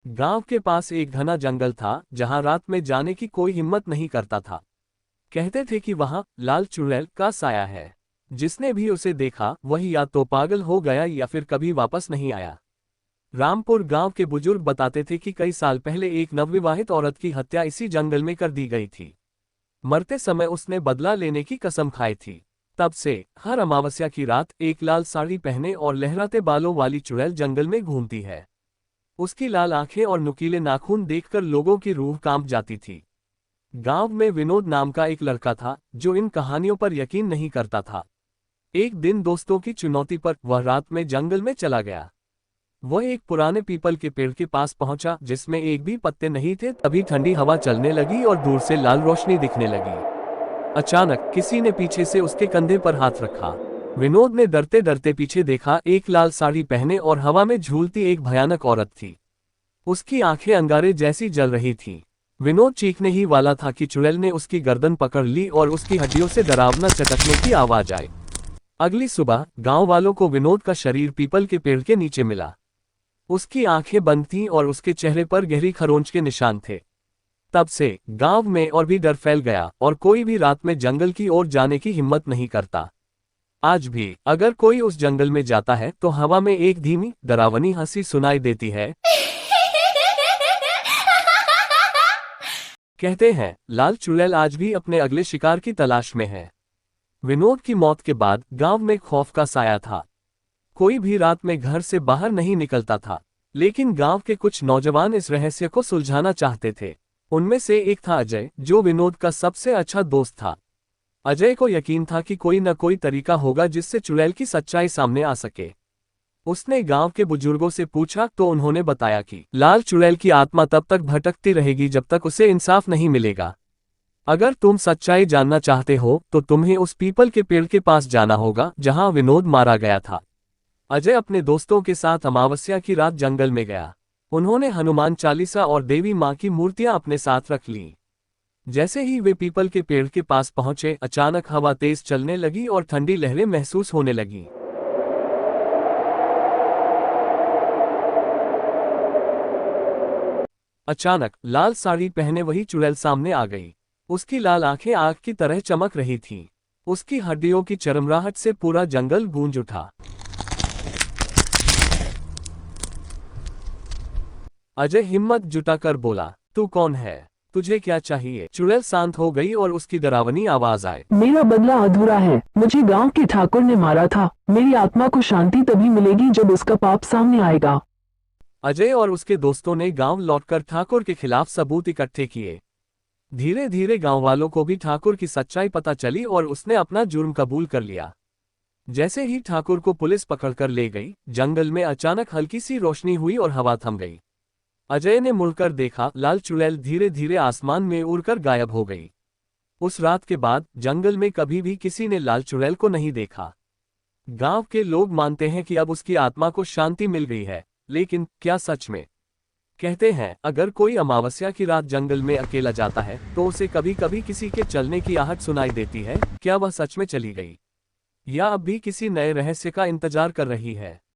गांव के पास एक घना जंगल था जहां रात में जाने की कोई हिम्मत नहीं करता था। कहते थे कि वहां लाल चुड़ैल का साया है। जिसने भी उसे देखा वही या तो पागल हो गया या फिर कभी वापस नहीं आया। रामपुर गांव के बुजुर्ग बताते थे कि कई साल पहले एक नवविवाहित औरत की हत्या इसी जंगल में कर दी गई थी। मरते समय उसने बदला लेने की कसम खाई थी। तब से हर अमावस्या की रात एक लाल साड़ी पहने और लहराते बालों वाली चुड़ैल जंगल में घूमती है। उसकी लाल आंखें और नुकीले नाखून देखकर लोगों की रूह कांप जाती थी। गांव में विनोद नाम का एक लड़का था जो इन कहानियों पर यकीन नहीं करता था। एक दिन दोस्तों की चुनौती पर वह रात में जंगल में चला गया। वह एक पुराने पीपल के पेड़ के पास पहुंचा जिसमें एक भी पत्ते नहीं थे। तभी ठंडी हवा चलने लगी और दूर से लाल रोशनी दिखने लगी। अचानक किसी ने पीछे से उसके कंधे पर हाथ रखा। विनोद ने डरते डरते पीछे देखा। एक लाल साड़ी पहने और हवा में झूलती एक भयानक औरत थी। उसकी आंखें अंगारे जैसी जल रही थीं। विनोद चीखने ही वाला था कि चुड़ैल ने उसकी गर्दन पकड़ ली और उसकी हड्डियों से डरावना चटकने की आवाज आई। अगली सुबह गांव वालों को विनोद का शरीर पीपल के पेड़ के नीचे मिला। उसकी आंखें बंद थीं और उसके चेहरे पर गहरी खरोंच के निशान थे। तब से गांव में और भी डर फैल गया और कोई भी रात में जंगल की ओर जाने की हिम्मत नहीं करता। आज भी अगर कोई उस जंगल में जाता है तो हवा में एक धीमी डरावनी हंसी सुनाई देती है। कहते हैं लाल चुड़ैल आज भी अपने अगले शिकार की तलाश में है। विनोद की मौत के बाद गांव में खौफ का साया था। कोई भी रात में घर से बाहर नहीं निकलता था। लेकिन गांव के कुछ नौजवान इस रहस्य को सुलझाना चाहते थे। उनमें से एक था अजय, जो विनोद का सबसे अच्छा दोस्त था। अजय को यकीन था कि कोई न कोई तरीका होगा जिससे चुड़ैल की सच्चाई सामने आ सके। उसने गांव के बुजुर्गों से पूछा तो उन्होंने बताया कि लाल चुड़ैल की आत्मा तब तक भटकती रहेगी जब तक उसे इंसाफ नहीं मिलेगा। अगर तुम सच्चाई जानना चाहते हो तो तुम्हें उस पीपल के पेड़ के पास जाना होगा जहां विनोद मारा गया था। अजय अपने दोस्तों के साथ अमावस्या की रात जंगल में गया। उन्होंने हनुमान चालीसा और देवी मां की मूर्तियां अपने साथ रख लीं। जैसे ही वे पीपल के पेड़ के पास पहुंचे, अचानक हवा तेज चलने लगी और ठंडी लहरें महसूस होने लगीं। अचानक लाल साड़ी पहने वही चुड़ैल सामने आ गई। उसकी लाल आंखें आग की तरह चमक रही थीं। उसकी हड्डियों की चरमराहट से पूरा जंगल गूंज उठा। अजय हिम्मत जुटाकर बोला, तू कौन है? तुझे क्या चाहिए? चुड़ैल शांत हो गई और उसकी डरावनी आवाज आई, मेरा बदला अधूरा है। मुझे गांव के ठाकुर ने मारा था। मेरी आत्मा को शांति तभी मिलेगी जब उसका पाप सामने आएगा। अजय और उसके दोस्तों ने गांव लौटकर ठाकुर के खिलाफ सबूत इकट्ठे किए। धीरे धीरे गांव वालों को भी ठाकुर की सच्चाई पता चली और उसने अपना जुर्म कबूल कर लिया। जैसे ही ठाकुर को पुलिस पकड़कर ले गई, जंगल में अचानक हल्की सी रोशनी हुई और हवा थम गई। अजय ने मुड़कर देखा, लाल चुड़ैल धीरे धीरे आसमान में उड़कर गायब हो गई। उस रात के बाद जंगल में कभी भी किसी ने लाल चुड़ैल को नहीं देखा। गांव के लोग मानते हैं कि अब उसकी आत्मा को शांति मिल गई है, लेकिन क्या सच में? कहते हैं अगर कोई अमावस्या की रात जंगल में अकेला जाता है तो उसे कभी कभी किसी के चलने की आहट सुनाई देती है। क्या वह सच में चली गई या अब भी किसी नए रहस्य का इंतजार कर रही है?